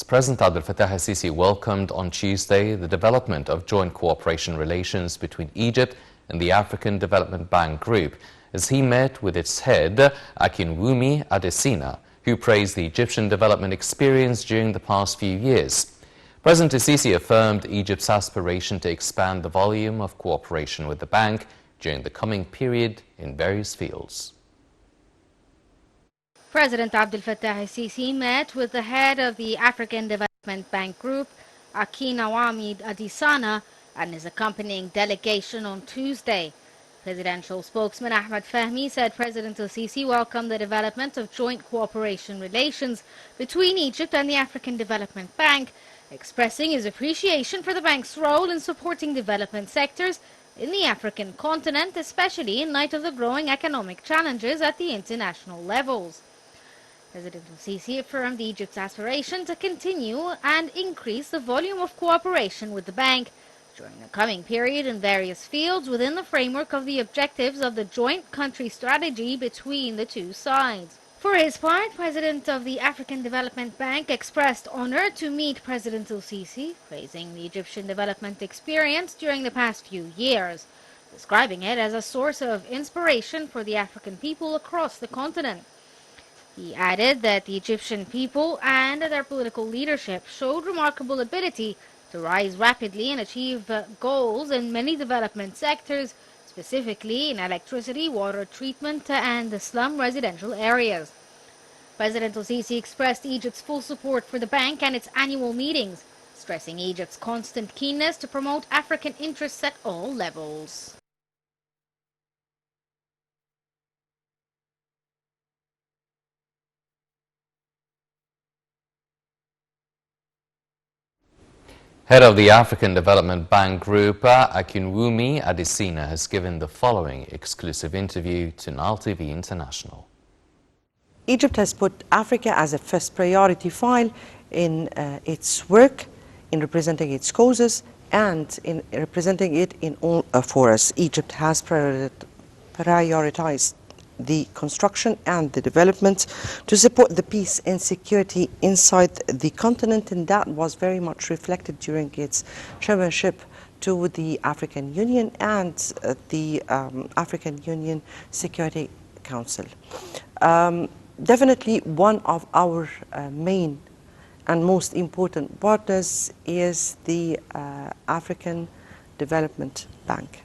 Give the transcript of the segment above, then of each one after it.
news. President Abdel Fattah al-Sisi welcomed on Tuesday the development of joint cooperation relations between Egypt and the African Development Bank Group as he met with its head, Akinwumi Adesina, who praised the Egyptian development experience during the past few years. President al-Sisi affirmed Egypt's aspiration to expand the volume of cooperation with the bank during the coming period in various fields. President Abdel Fattah al-Sisi met with the head of the African Development Bank Group, Akinwumi Adesina, and his accompanying delegation on Tuesday. Presidential spokesman Ahmed Fahmy said President al-Sisi welcomed the development of joint cooperation relations between Egypt and the African Development Bank, expressing his appreciation for the bank's role in supporting development sectors in the African continent, especially in light of the growing economic challenges at the international levels. President al-Sisi affirmed Egypt's aspiration to continue and increase the volume of cooperation with the bank during the coming period in various fields within the framework of the objectives of the joint country strategy between the two sides. For his part, President of the African Development Bank expressed honor to meet President al-Sisi, praising the Egyptian development experience during the past few years, describing it as a source of inspiration for the African people across the continent. He added that the Egyptian people and their political leadership showed remarkable ability to rise rapidly and achieve goals in many development sectors, specifically in electricity, water treatment, and the slum residential areas. President al-Sisi expressed Egypt's full support for the bank and its annual meetings, stressing Egypt's constant keenness to promote African interests at all levels. Head of the African Development Bank Group, Akinwumi Adesina, has given the following exclusive interview to Nile TV International. Egypt has put Africa as a first priority file in its work, in representing its causes, and in representing it in all forums. Egypt has prioritized the construction and the development to support the peace and security inside the continent, and that was very much reflected during its chairmanship to the African Union and the African Union Security Council. Definitely one of our main and most important partners is the African Development Bank.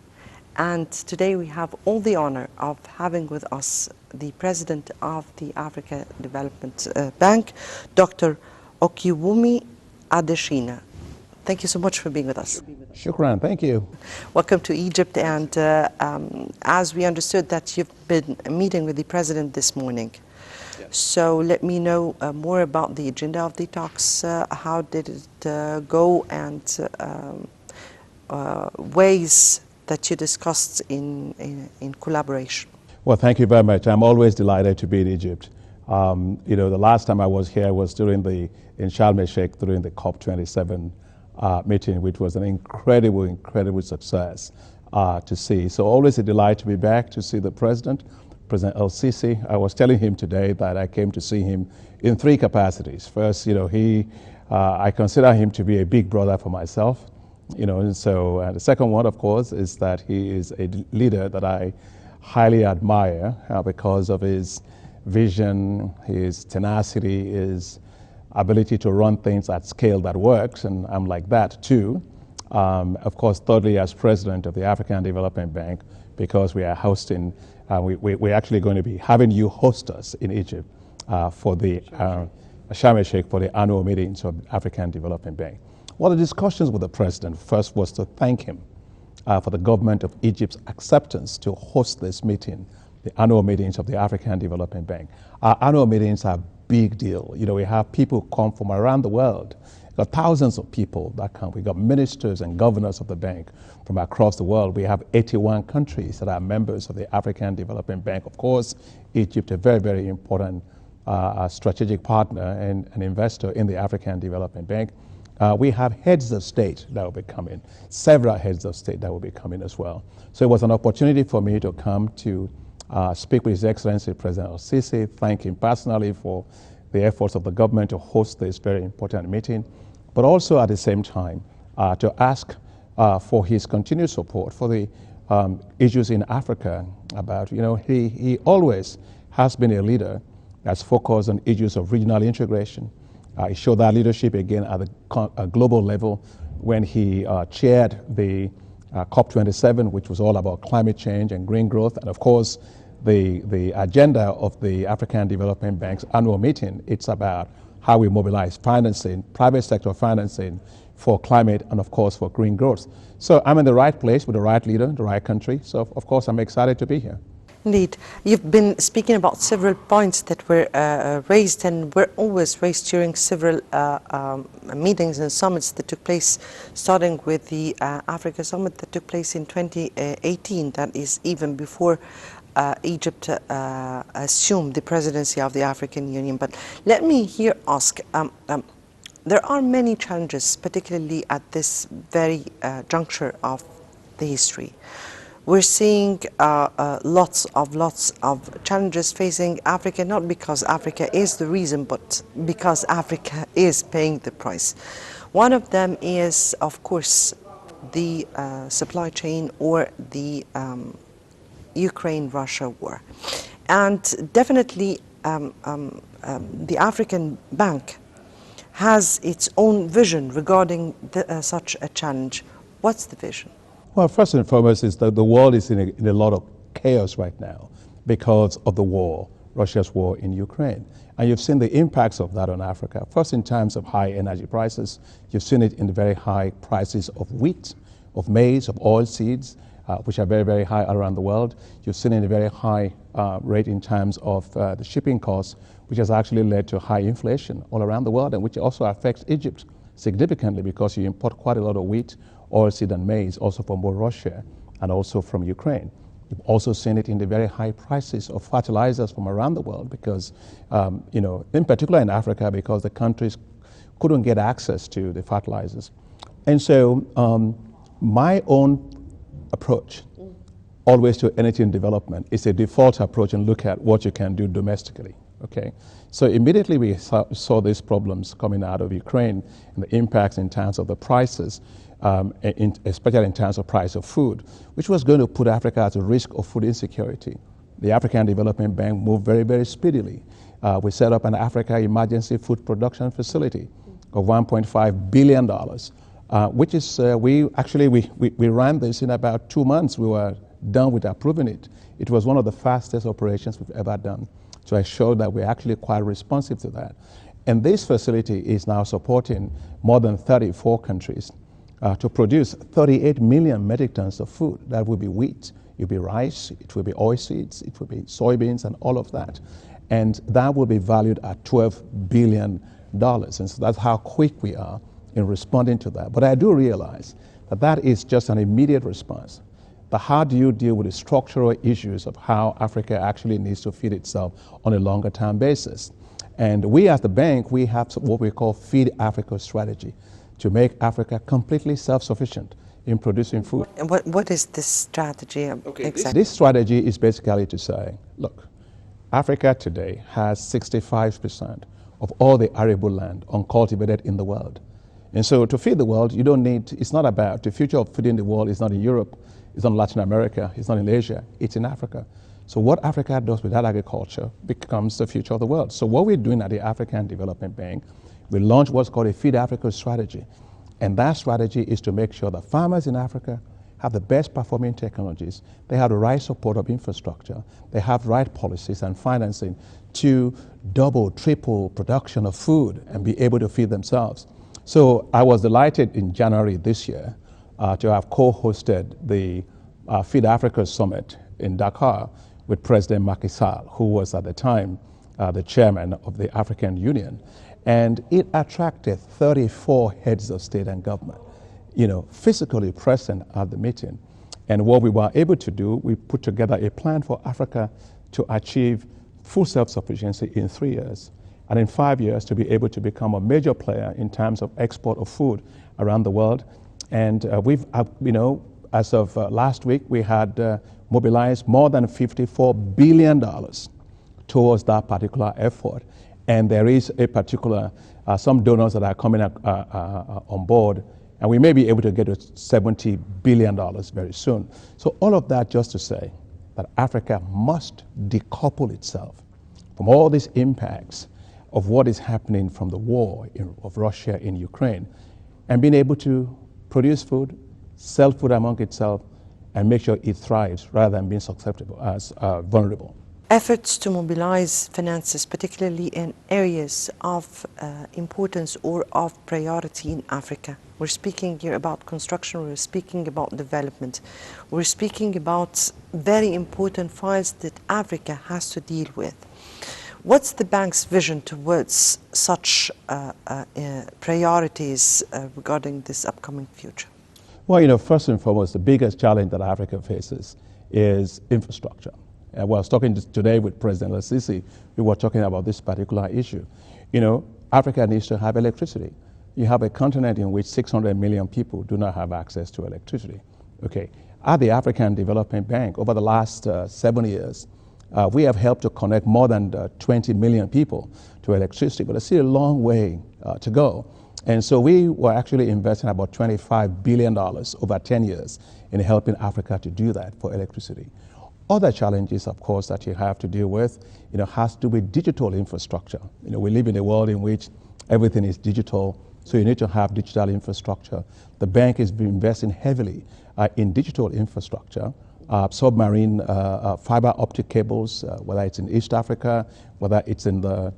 And today we have all the honor of having with us the president of the Africa Development Bank, Dr. Akinwumi Adesina. Thank you so much for being with us. Shukran, thank you. Welcome to Egypt, and as we understood that you've been meeting with the president this morning. Yes. So let me know more about the agenda of the talks. How did it go, and ways that you discussed in collaboration? Well, thank you very much. I'm always delighted to be in Egypt. You know, the last time I was here was in Sharm el-Sheikh during the COP27 meeting, which was an incredible success to see. So always a delight to be back to see the President al-Sisi. I was telling him today that I came to see him in 3 capacities. First, you know, I consider him to be a big brother for myself. You know, and so the second one, of course, is that he is a leader that I highly admire because of his vision, his tenacity, his ability to run things at scale that works, and I'm like that too. Of course, thirdly, as president of the African Development Bank, because we are hosting, we're actually going to be having you host us in Egypt for the Sharm el-Sheikh for the annual meetings of the African Development Bank. Well, the discussions with the president first was to thank him for the government of Egypt's acceptance to host this meeting, the annual meetings of the African Development Bank. Our annual meetings are a big deal. You know, we have people come from around the world. We've got thousands of people that come. We've got ministers and governors of the bank from across the world. We have 81 countries that are members of the African Development Bank. Of course, Egypt, a very important strategic partner and an investor in the African Development Bank. We have heads of state that will be coming, several heads of state that will be coming as well. So it was an opportunity for me to come to speak with His Excellency President al-Sisi, thank him personally for the efforts of the government to host this very important meeting, but also at the same time to ask for his continued support for the issues in Africa. About, he always has been a leader that's focused on issues of regional integration. He showed that leadership again at a global level when he chaired the COP27, which was all about climate change and green growth. And of course, the agenda of the African Development Bank's annual meeting, it's about how we mobilize financing, private sector financing for climate and of course for green growth. So I'm in the right place with the right leader, the right country. So of course I'm excited to be here. Indeed. You've been speaking about several points that were raised and were always raised during several meetings and summits that took place, starting with the Africa Summit that took place in 2018, that is even before Egypt assumed the presidency of the African Union. But let me here ask, there are many challenges, particularly at this very juncture of the history. We're seeing lots of challenges facing Africa, not because Africa is the reason, but because Africa is paying the price. One of them is, of course, the supply chain or the Ukraine-Russia war. And definitely the African Bank has its own vision regarding such a challenge. What's the vision? Well, first and foremost is that the world is in a lot of chaos right now because of the war, Russia's war in Ukraine. And you've seen the impacts of that on Africa. First, in terms of high energy prices, you've seen it in the very high prices of wheat, of maize, of oil seeds, which are very, very high around the world. You've seen it in a very high rate in terms of the shipping costs, which has actually led to high inflation all around the world, and which also affects Egypt significantly because you import quite a lot of wheat, oilseed and maize, also from both Russia and also from Ukraine. You've also seen it in the very high prices of fertilizers from around the world because, in particular in Africa, because the countries couldn't get access to the fertilizers. And so my own approach always to anything development is a default approach and look at what you can do domestically. Okay, so immediately we saw these problems coming out of Ukraine and the impacts in terms of the prices, especially in terms of price of food, which was going to put Africa at a risk of food insecurity. The African Development Bank moved very, very speedily. We set up an Africa Emergency Food Production Facility of $1.5 billion, which is, we ran this in about 2 months. We were done with approving it. It was one of the fastest operations we've ever done. So I showed that we're actually quite responsive to that. And this facility is now supporting more than 34 countries to produce 38 million metric tons of food. That will be wheat, it will be rice, it will be oilseeds, it will be soybeans and all of that. And that will be valued at $12 billion. And so that's how quick we are in responding to that. But I do realize that that is just an immediate response. But how do you deal with the structural issues of how Africa actually needs to feed itself on a longer term basis? And we as the bank, we have what we call Feed Africa strategy to make Africa completely self-sufficient in producing food. And what is this strategy exactly? This strategy is basically to say, look, Africa today has 65% of all the arable land uncultivated in the world. And so to feed the world, you don't need, it's not about, the future of feeding the world is not in Europe, it's not in Latin America, it's not in Asia, it's in Africa. So what Africa does with that agriculture becomes the future of the world. So what we're doing at the African Development Bank, we launched what's called a Feed Africa strategy. And that strategy is to make sure that farmers in Africa have the best performing technologies, they have the right support of infrastructure, they have the right policies and financing to double, triple production of food and be able to feed themselves. So I was delighted in January this year to have co-hosted the Feed Africa Summit in Dakar with President Macky Sall, who was at the time the chairman of the African Union. And it attracted 34 heads of state and government, physically present at the meeting. And what we were able to do, we put together a plan for Africa to achieve full self-sufficiency in 3 years. And in 5 years to be able to become a major player in terms of export of food around the world. And as of last week, we had mobilized more than $54 billion towards that particular effort. And there is a particular, some donors that are coming on board, and we may be able to get to $70 billion very soon. So all of that just to say that Africa must decouple itself from all these impacts of what is happening from the war of Russia in Ukraine, and being able to produce food, sell food among itself, and make sure it thrives rather than being susceptible, vulnerable. Efforts to mobilize finances, particularly in areas of importance or of priority in Africa. We're speaking here about construction, we're speaking about development, we're speaking about very important files that Africa has to deal with. What's the bank's vision towards such priorities regarding this upcoming future? Well, first and foremost, the biggest challenge that Africa faces is infrastructure. I was talking today with President al-Sisi. We were talking about this particular issue. Africa needs to have electricity. You have a continent in which 600 million people do not have access to electricity. Okay. At the African Development Bank, over the last 7 years, we have helped to connect more than 20 million people to electricity, but there's still a long way to go. And so we were actually investing about $25 billion over 10 years in helping Africa to do that for electricity. Other challenges, of course, that you have to deal with, has to do with digital infrastructure. We live in a world in which everything is digital, so you need to have digital infrastructure. The bank has been investing heavily in digital infrastructure, submarine fiber optic cables, whether it's in East Africa, whether it's in the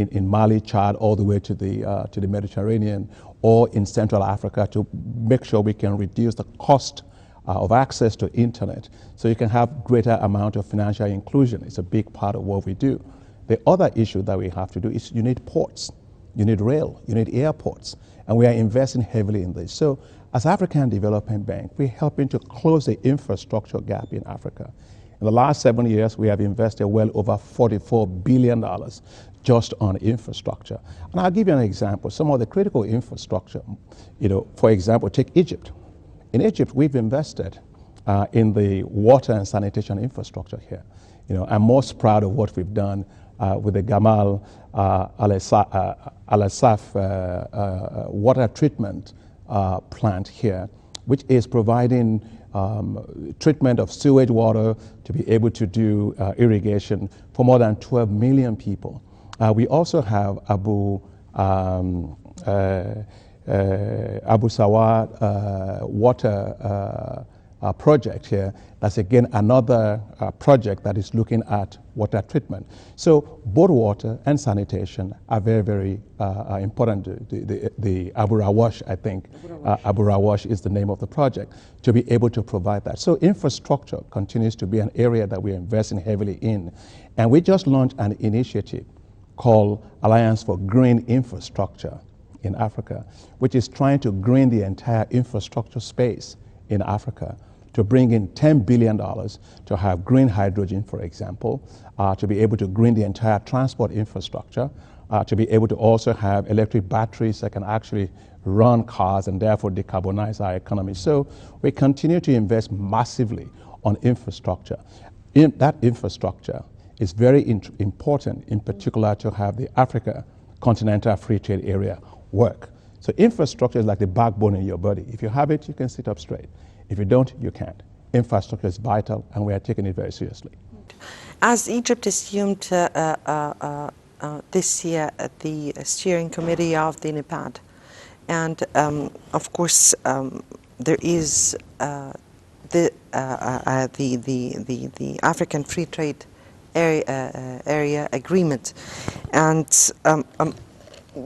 in Mali, Chad, all the way to the Mediterranean, or in Central Africa, to make sure we can reduce the cost of access to internet, so you can have greater amount of financial inclusion. It's a big part of what we do. The other issue that we have to do is you need ports, you need rail, you need airports, and we are investing heavily in this. So as African Development Bank, we're helping to close the infrastructure gap in Africa. In the last 7 years, we have invested well over $44 billion just on infrastructure. And I'll give you an example. Some of the critical infrastructure, for example, take Egypt. In Egypt, we've invested in the water and sanitation infrastructure here. I'm most proud of what we've done with the Gamal Al Asaf water treatment plant here, which is providing treatment of sewage water to be able to do irrigation for more than 12 million people. We also have Abu Sawa water project here. That's again another project that is looking at water treatment. So both water and sanitation are very, very important. The Abu Rawash, I think, Abu Rawash is the name of the project, to be able to provide that. So infrastructure continues to be an area that we're investing heavily in. And we just launched an initiative called Alliance for Green Infrastructure in Africa, which is trying to green the entire infrastructure space in Africa, to bring in $10 billion to have green hydrogen, for example, to be able to green the entire transport infrastructure, to be able to also have electric batteries that can actually run cars and therefore decarbonize our economy. So we continue to invest massively on infrastructure. That infrastructure is very important, in particular, to have the Africa Continental Free Trade Area work. So infrastructure is like the backbone in your body. If you have it, you can sit up straight. If you don't, you can't. Infrastructure is vital, and we are taking it very seriously. As Egypt assumed this year at the steering committee of the NEPAD, and of course there is the African Free Trade Area Agreement, and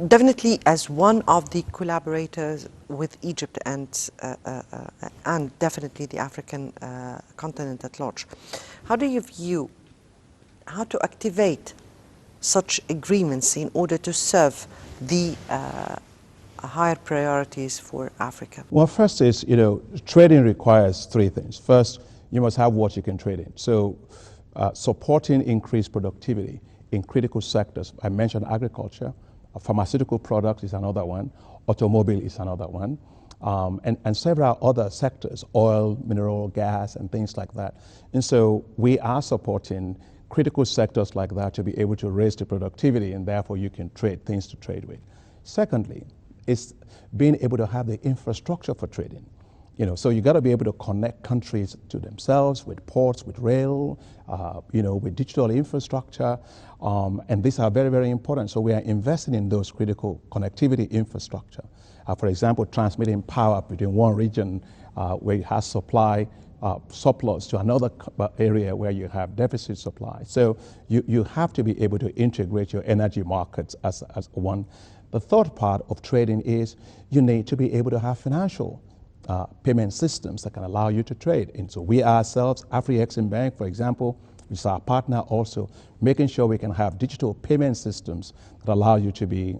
definitely as one of the collaborators with Egypt and definitely the African continent at large, how do you view how to activate such agreements in order to serve the higher priorities for Africa? Well, first is, trading requires three things. First, you must have what you can trade in. So supporting increased productivity in critical sectors. I mentioned agriculture. Pharmaceutical products is another one. Automobile is another one. And several other sectors, oil, mineral, gas, and things like that. And so we are supporting critical sectors like that to be able to raise the productivity, and therefore you can trade things to trade with. Secondly, is being able to have the infrastructure for trading. So you got to be able to connect countries to themselves with ports, with rail, with digital infrastructure, and these are very, very important. So we are investing in those critical connectivity infrastructure. For example, transmitting power between one region where you have supply surplus to another area where you have deficit supply. So you have to be able to integrate your energy markets as one. The third part of trading is you need to be able to have financial payment systems that can allow you to trade. And so we ourselves, Afri-Exim Bank, for example, which is our partner also, making sure we can have digital payment systems that allow you to be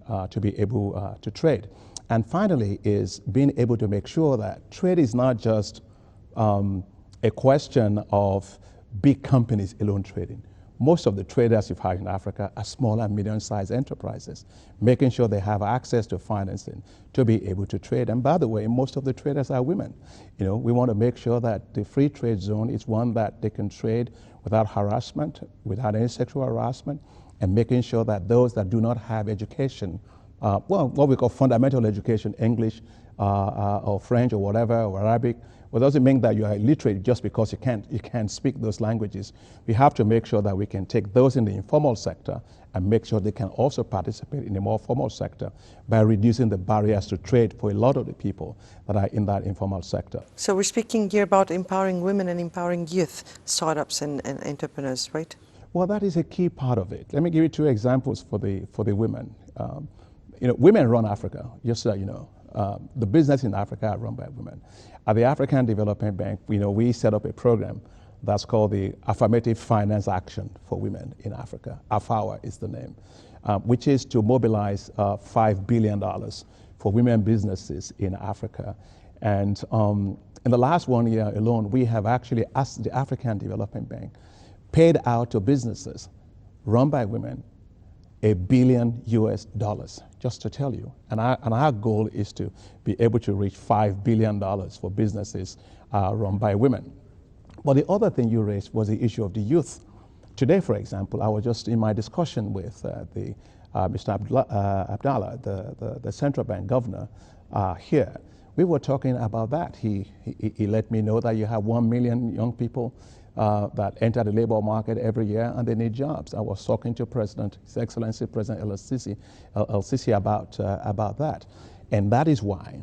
able to trade. And finally is being able to make sure that trade is not just a question of big companies alone trading. Most of the traders you've had in Africa are small and medium-sized enterprises, making sure they have access to financing to be able to trade. And by the way, most of the traders are women. We want to make sure that the free trade zone is one that they can trade without harassment, without any sexual harassment, and making sure that those that do not have education, what we call fundamental education, English or French or whatever, or Arabic, well, doesn't mean that you are illiterate just because you can't speak those languages. We have to make sure that we can take those in the informal sector and make sure they can also participate in the more formal sector by reducing the barriers to trade for a lot of the people that are in that informal sector. So we're speaking here about empowering women and empowering youth, startups and entrepreneurs, right? Well, that is a key part of it. Let me give you two examples for the women. Women run Africa, just so you know. The business in Africa are run by women. At the African Development Bank, we set up a program that's called the Affirmative Finance Action for Women in Africa. AFAWA is the name, which is to mobilize $5 billion for women businesses in Africa. And in the last 1 year alone, we have actually, as the African Development Bank, paid out to businesses run by women $1 billion, just to tell you. And our goal is to be able to reach $5 billion for businesses run by women. But the other thing you raised was the issue of the youth. Today, for example, I was just in my discussion with Mr. Abdallah, the central bank governor here. We were talking about that. He let me know that you have 1 million young people that enter the labor market every year and they need jobs. I was talking to His Excellency President El-Sisi about that. And that is why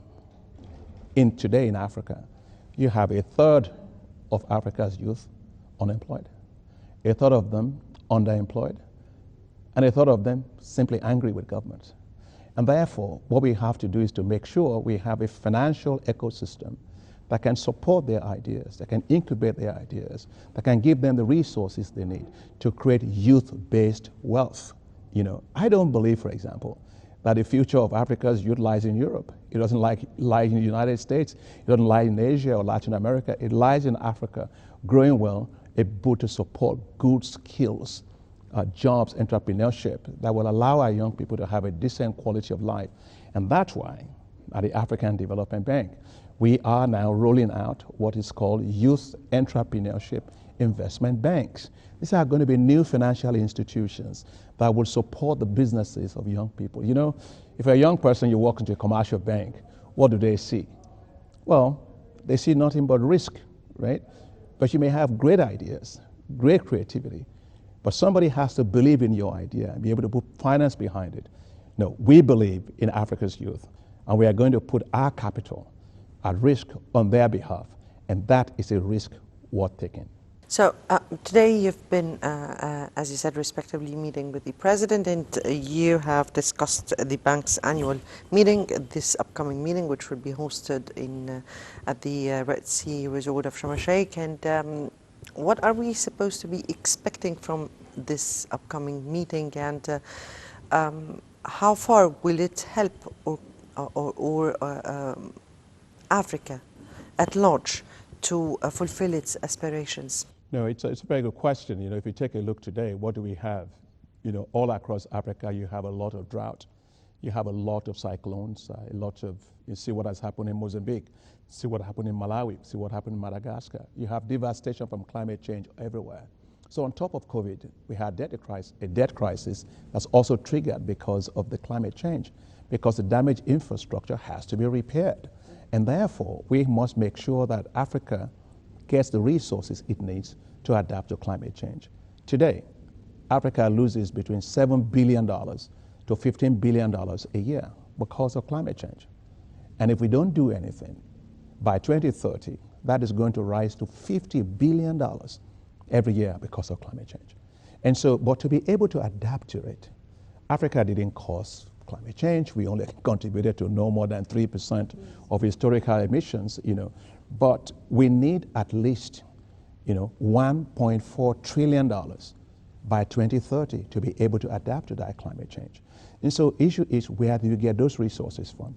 today in Africa, you have a third of Africa's youth unemployed, a third of them underemployed, and a third of them simply angry with government. And therefore, what we have to do is to make sure we have a financial ecosystem that can support their ideas, that can incubate their ideas, that can give them the resources they need to create youth-based wealth. I don't believe, for example, that the future of Africa's youth lies in Europe. It doesn't lie in the United States. It doesn't lie in Asia or Latin America. It lies in Africa, growing well, able to support good skills, jobs, entrepreneurship that will allow our young people to have a decent quality of life. And that's why at the African Development Bank, we are now rolling out what is called Youth Entrepreneurship Investment Banks. These are going to be new financial institutions that will support the businesses of young people. If you're a young person, you walk into a commercial bank, what do they see? Well, they see nothing but risk, right? But you may have great ideas, great creativity, but somebody has to believe in your idea and be able to put finance behind it. No, we believe in Africa's youth, and we are going to put our capital at risk on their behalf, and that is a risk worth taking. So today you've been, as you said, respectively meeting with the president, and you have discussed the bank's annual meeting, this upcoming meeting, which will be hosted at the Red Sea Resort of Sharm el-Sheikh. And what are we supposed to be expecting from this upcoming meeting, and how far will it help Africa at large to fulfill its aspirations? No, it's a very good question. If you take a look today, what do we have? All across Africa, you have a lot of drought. You have a lot of cyclones, you see what has happened in Mozambique, see what happened in Malawi, see what happened in Madagascar. You have devastation from climate change everywhere. So on top of COVID, we had a debt crisis that's also triggered because of the climate change, because the damaged infrastructure has to be repaired. And therefore, we must make sure that Africa gets the resources it needs to adapt to climate change. Today, Africa loses between $7 billion to $15 billion a year because of climate change. And if we don't do anything, by 2030, that is going to rise to $50 billion every year because of climate change. And so, but to be able to adapt to it, Africa didn't cause climate change. We only contributed to no more than 3% of historical emissions, but we need at least, $1.4 trillion by 2030 to be able to adapt to that climate change. And so issue is, where do you get those resources from?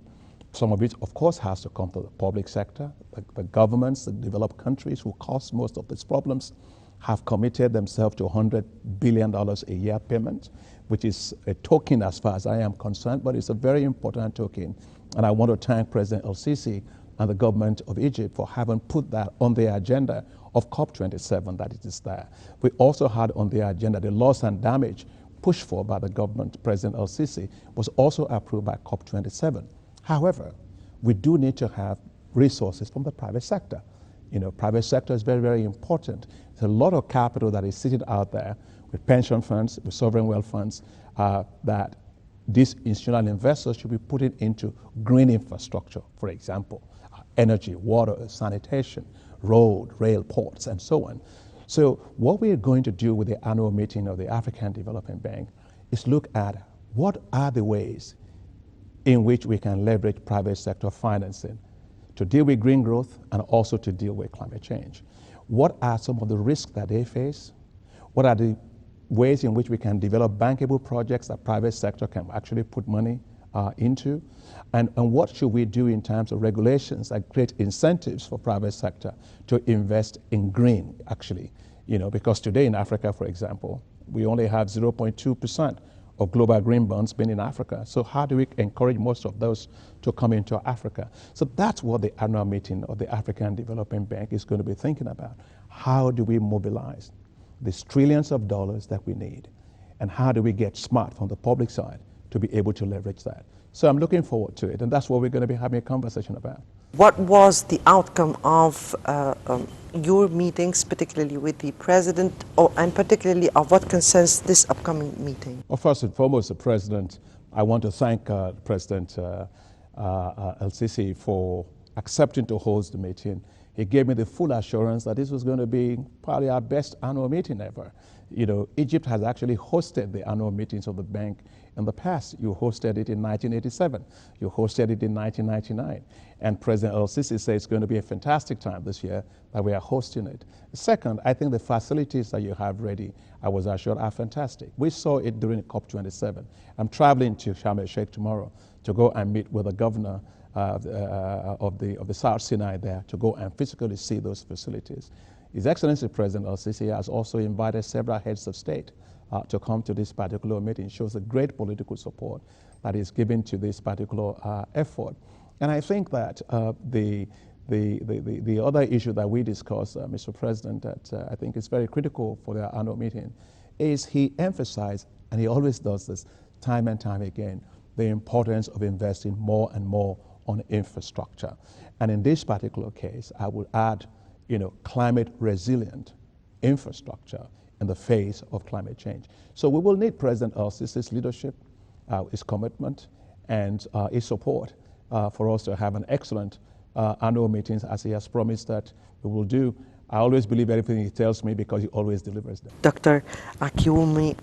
Some of it, of course, has to come to the public sector. The governments, the developed countries who cause most of these problems, have committed themselves to $100 billion a year payment, which is a token as far as I am concerned, but it's a very important token. And I want to thank President El-Sisi and the government of Egypt for having put that on the agenda of COP27, that it is there. We also had on the agenda the loss and damage pushed for by the government. President El-Sisi was also approved by COP27. However, we do need to have resources from the private sector. Private sector is very, very important. There's a lot of capital that is sitting out there with pension funds, with sovereign wealth funds, that these institutional investors should be putting into green infrastructure, for example, energy, water, sanitation, road, rail, ports, and so on. So what we are going to do with the annual meeting of the African Development Bank is look at what are the ways in which we can leverage private sector financing to deal with green growth and also to deal with climate change. What are some of the risks that they face? What are the ways in which we can develop bankable projects that private sector can actually put money into? And what should we do in terms of regulations that create incentives for private sector to invest in green, actually? Because today in Africa, for example, we only have 0.2% of global green bonds being in Africa. So how do we encourage most of those to come into Africa? So that's what the annual meeting of the African Development Bank is going to be thinking about. How do we mobilize these trillions of dollars that we need? And how do we get smart from the public side to be able to leverage that? So I'm looking forward to it, and that's what we're going to be having a conversation about. What was the outcome of your meetings, particularly with the president, and particularly of what concerns this upcoming meeting? Well, first and foremost, the president, I want to thank President El-Sisi for accepting to host the meeting. He gave me the full assurance that this was going to be probably our best annual meeting ever. Egypt has actually hosted the annual meetings of the bank in the past. You hosted it in 1987. You hosted it in 1999. And President El-Sisi said it's going to be a fantastic time this year that we are hosting it. Second, I think the facilities that you have ready, I was assured, are fantastic. We saw it during COP27. I'm traveling to Sharm el-Sheikh tomorrow to go and meet with the governor of the South Sinai there to go and physically see those facilities. His Excellency President El-Sisi has also invited several heads of state to come to this particular meeting. It shows a great political support that is given to this particular effort. And I think that the other issue that we discussed, Mr. President, that I think is very critical for the annual meeting, is he emphasized, and he always does this time and time again, the importance of investing more and more on infrastructure. And in this particular case, I would add, climate resilient infrastructure in the face of climate change. So we will need President El-Sisi's leadership, his commitment, and his support for us to have an excellent annual meetings, as he has promised that we will do. I always believe everything he tells me because he always delivers them. Dr. Akiwumi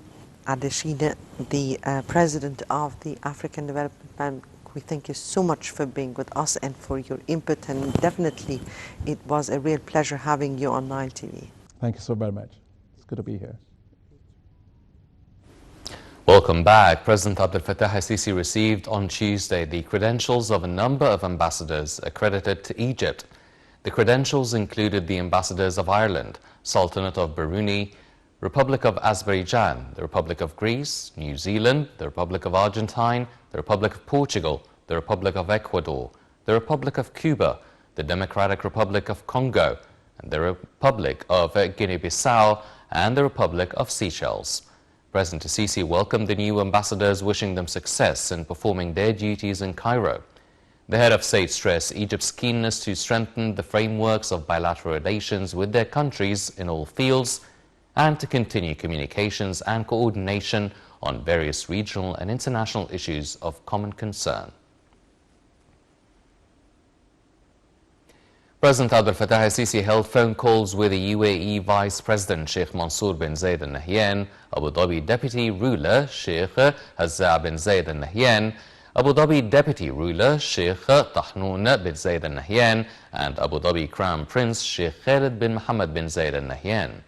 Adesina, the president of the African Development Bank, we thank you so much for being with us and for your input, and definitely it was a real pleasure having you on Nile TV. Thank you so very much. It's good to be here. Welcome back. President Abdel Fattah el-Sisi received on Tuesday the credentials of a number of ambassadors accredited to Egypt. The credentials included the ambassadors of Ireland, Sultanate of Brunei, Republic of Azerbaijan, the Republic of Greece, New Zealand, the Republic of Argentine, the Republic of Portugal, the Republic of Ecuador, the Republic of Cuba, the Democratic Republic of Congo, and the Republic of Guinea-Bissau, and the Republic of Seychelles. President Sisi welcomed the new ambassadors, wishing them success in performing their duties in Cairo. The head of state stressed Egypt's keenness to strengthen the frameworks of bilateral relations with their countries in all fields and to continue communications and coordination on various regional and international issues of common concern. President Abdel Fattah al-Sisi held phone calls with the UAE Vice President Sheikh Mansour bin Zayed Al Nahyan, Abu Dhabi Deputy Ruler Sheikh Hazza bin Zayed Al Nahyan, Abu Dhabi Deputy Ruler Sheikh Tahnoon bin Zayed Al Nahyan, and Abu Dhabi Crown Prince Sheikh Khalid bin Mohammed bin Zayed Al Nahyan.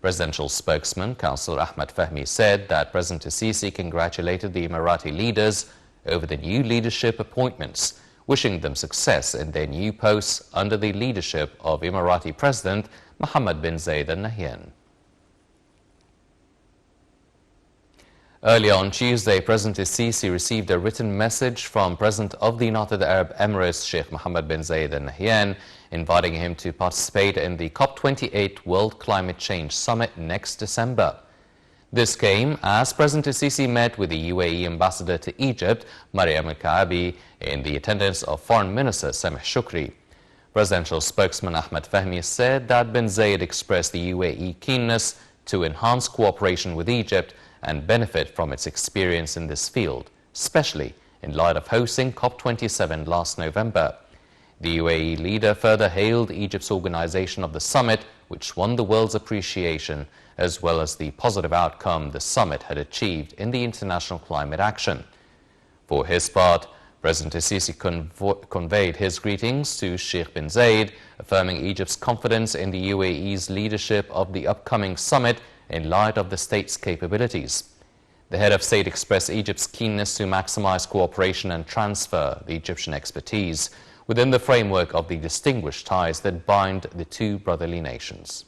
Presidential spokesman Councillor Ahmed Fahmy said that President Sisi congratulated the Emirati leaders over the new leadership appointments, wishing them success in their new posts under the leadership of Emirati President Mohammed bin Zayed Al Nahyan. Earlier on Tuesday, President Sisi received a written message from President of the United Arab Emirates Sheikh Mohammed bin Zayed Al Nahyan, inviting him to participate in the COP28 World Climate Change Summit next December. This came as President Sisi met with the UAE ambassador to Egypt, Mariam Al-Kaabi, in the attendance of Foreign Minister Sameh Shukri. Presidential spokesman Ahmed Fahmy said that bin Zayed expressed the UAE keenness to enhance cooperation with Egypt and benefit from its experience in this field, especially in light of hosting COP27 last November. The UAE leader further hailed Egypt's organization of the summit, which won the world's appreciation, as well as the positive outcome the summit had achieved in the international climate action. For his part, President Sisi conveyed his greetings to Sheikh bin Zayed, affirming Egypt's confidence in the UAE's leadership of the upcoming summit in light of the state's capabilities. The head of state expressed Egypt's keenness to maximize cooperation and transfer the Egyptian expertise within the framework of the distinguished ties that bind the two brotherly nations.